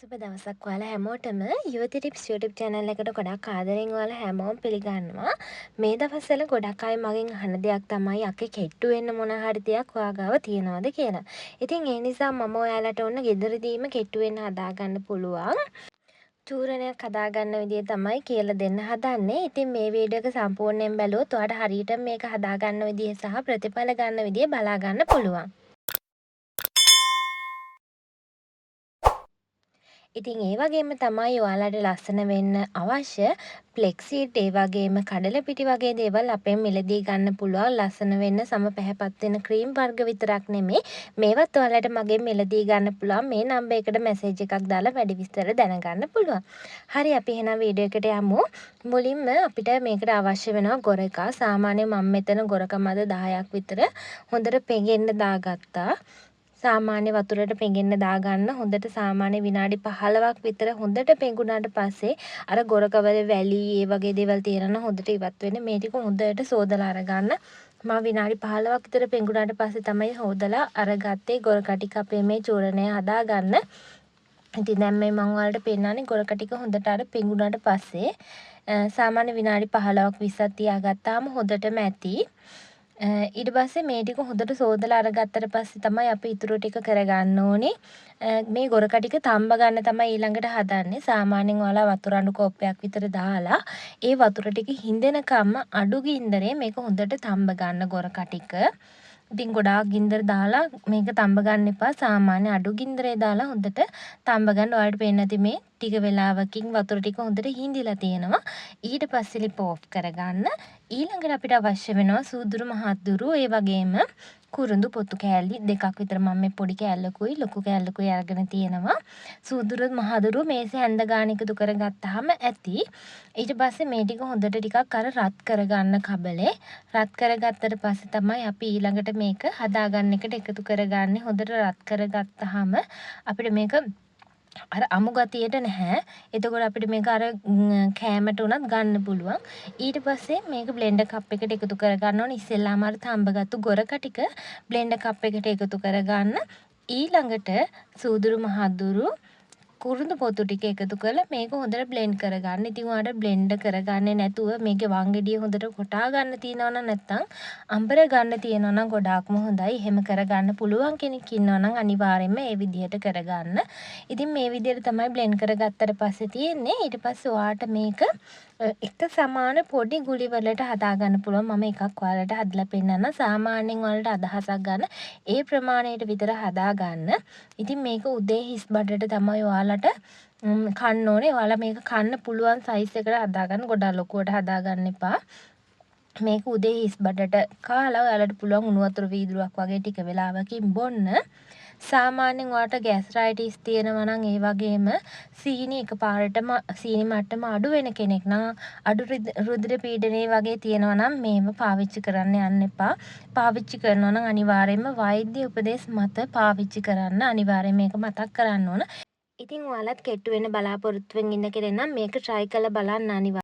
සුබ දවසක් ඔයාලා හැමෝටම යුවති ටිප්ස් YouTube channel එකට ගොඩක් ආදරෙන් ඔයාලා හැමෝම පිළිගන්නවා. මේ දවස්වල ගොඩක් අය මගෙන් අහන දෙයක් තමයි අක්කේ කෙට්ටු වෙන්න මොන හරි දෙයක් ඔයා ගාව තියනවද කියලා. ඉතින් ඒ නිසා මම ඔයාලට ඔන්න ගෙදරදීම කෙට්ටු වෙන්න හදාගන්න පුළුවන් චූරණයක් හදාගන්න විදිය තමයි කියලා දෙන්න හදන්නේ. ඉතින් මේ වීඩියෝ එක සම්පූර්ණයෙන් බැලුවොත් ඔයාලට හරියට මේක හදාගන්න විදිය සහ ප්‍රතිඵල ගන්න විදිය බලා ගන්න පුළුවන්. ඉතින් ඒ වගේම තමයි ඔයාලට ලස්සන වෙන්න අවශ්‍ය ෆ්ලෙක්ස් සීඩ් ඒ වගේම කඩල පිටි වගේ දේවල් අපෙන් මිලදී ගන්න පුළුවන් ලස්සන වෙන්න සම පැහැපත් වෙන ක්‍රීම් වර්ග විතරක් නෙමෙයි මේවත් ඔයාලට මගෙන් මිලදී ගන්න පුළුවන් මේ නම්බර් එකට මැසේජ් එකක් දාලා වැඩි විස්තර දැනගන්න පුළුවන්. හරි අපි එහෙනම් වීඩියෝ එකට යමු. මුලින්ම අපිට මේකට අවශ්‍ය වෙනවා ගොරකා. සාමාන්‍යයෙන් මම මෙතන ගොරකා මද 10ක් විතර හොඳට පෙඟෙන්න දාගත්තා. සාමාන්‍ය වතුරට පෙඟෙන්න දාගන්න හොඳට සාමාන්‍ය විනාඩි 15ක් විතර හොඳට පෙඟුනාට පස්සේ අර ගොරකවල වැලි ඒ වගේ දේවල් තියෙනවා හොඳට ඉවත් වෙන්න මේ ටික හොඳට සෝදලා අරගන්න මම විනාඩි 15ක් විතර පෙඟුනාට පස්සේ තමයි හොදලා අරගත්තේ ගොරකා ටික අපේ මේ චූරණය හදාගන්න. ඉතින් දැන් මේ මම ඔයාලට පෙන්නන්නේ ගොරකා ටික හොඳට අර පෙඟුනාට පස්සේ සාමාන්‍ය විනාඩි 15ක් 20ක් තියාගත්තාම හොඳටම ඇති. ඊට පස්සේ මේ ටික හොඳට සෝදලා අරගත්තට පස්සේ තමයි අපි ඊටු ටික කරගන්න ඕනේ. මේ ගොරකා ටික තම්බ ගන්න තමයි ඊළඟට හදන්නේ. සාමාන්‍යයෙන් ඔයාලා වතුර අඬු කෝප්පයක් විතර දාලා ඒ වතුර ටික හිඳෙනකම්ම අඩු ගින්දරේ මේක හොඳට තම්බ ගන්න ගොරකා ටික. ඉතින් ගොඩාක් ගින්දර දාලා මේක තම්බ ගන්න එපා. සාමාන්‍ය අඩු ගින්දරේ දාලා හොඳට තම්බ ගන්න. ඔයාලට පේන්නේ නැති මේ ටික වෙලාවකින් වතුර ටික හොඳට හිඳිලා තියෙනවා. ඊට පස්සේ ලිප ඔෆ් කරගන්න. ඊළඟට අපිට අවශ්‍ය වෙනවා සූදුරු මහත්දුරු ඒ වගේම කුරුඳු පොතු කෑලි දෙකක් විතර මම මේ පොඩි කෑල්ලකුයි ලොකු කෑල්ලකුයි අරගෙන තියෙනවා. සූදුරු මහදුරු මේසේ හැන්ද ගාන එකතු කරගත්තාම ඇති. ඊට පස්සේ මේ ටික හොඳට ටිකක් අර රත් කරගන්න කබලේ. රත් කරගත්තට පස්සේ තමයි අපි ඊළඟට මේක හදාගන්න එකට එකතු කරගන්නේ. හොඳට රත් කරගත්තාම අපිට මේක අර අමු ගතියට නැහැ. එතකොට අපිට මේක අර කෑමට උනත් ගන්න පුළුවන්. ඊට පස්සේ මේක බ්ලෙන්ඩර් කප් එකට එකතු කරගන්න ඕනේ. ඉස්සෙල්ලාම අර තඹගත්තු ගොරකා ටික බ්ලෙන්ඩර් කප් එකට එකතු කරගන්න. ඊළඟට සූදුරු මහදුරු කුරුඳු පොතු ටික එකතු කරලා මේක හොඳට බ්ලෙන්ඩ් කරගන්න. ඉතින් ඔයාලට බ්ලෙන්ඩ් කරගන්නේ නැතුව මේකේ වංගෙඩිය හොඳට කොටා ගන්න තියෙනවා නම් නැත්නම් අඹර ගන්න තියෙනවා නම් ගොඩාක්ම හොඳයි. එහෙම කරගන්න පුළුවන් කෙනෙක් ඉන්නවා නම් අනිවාර්යයෙන්ම ඒ විදිහට කරගන්න. ඉතින් මේ විදිහට තමයි බ්ලෙන්ඩ් කරගත්තට පස්සේ තියෙන්නේ. ඊට පස්සේ ඔයාලට මේක එක සමාන පොඩි ගුලි වලට හදාගන්න පුළුවන්. මම එකක් ඔයාලට හදලා පෙන්නන්න. සාමාන්‍යයෙන් ඔයාලට අදහසක් ගන්න ඒ ප්‍රමාණයට විතර හදාගන්න. ඉතින් මේක උදේ හිස් බඩට තමයි ඔයාලට කන්න ඕනේ. ඔයාලා මේක කන්න පුළුවන් සයිස් එකට හදාගන්න. ගොඩක් ලොකුවට හදාගන්න එපා. මේක උදේ හිස් බඩට කාලා ඔයාලට පුළුවන් උණු වතුර වීදුරුවක් වගේ ටික වෙලාවකින් බොන්න. සාමාන්‍යයෙන් ඔයාලට ગેස්ට්‍රයිටිස් තියෙනවා නම් ඒ වගේම සීනි එකපාරටම සීනි මට්ටම අඩු වෙන කෙනෙක් නම් අඩු රුධිර පීඩනය වගේ තියෙනවා නම් මේව පාවිච්චි කරන්න යන්න එපා. පාවිච්චි කරනවා නම් අනිවාර්යයෙන්ම වෛද්‍ය උපදෙස් මත පාවිච්චි කරන්න. අනිවාර්යයෙන් මේක මතක් කරන්න ඕන. ඉතින් ඔයාලත් කෙට්ටු වෙන්න බලාපොරොත්තු වෙමින් ඉන්න කෙනෙක් නම් මේක try කරලා බලන්න අනිවාර්යයෙන්.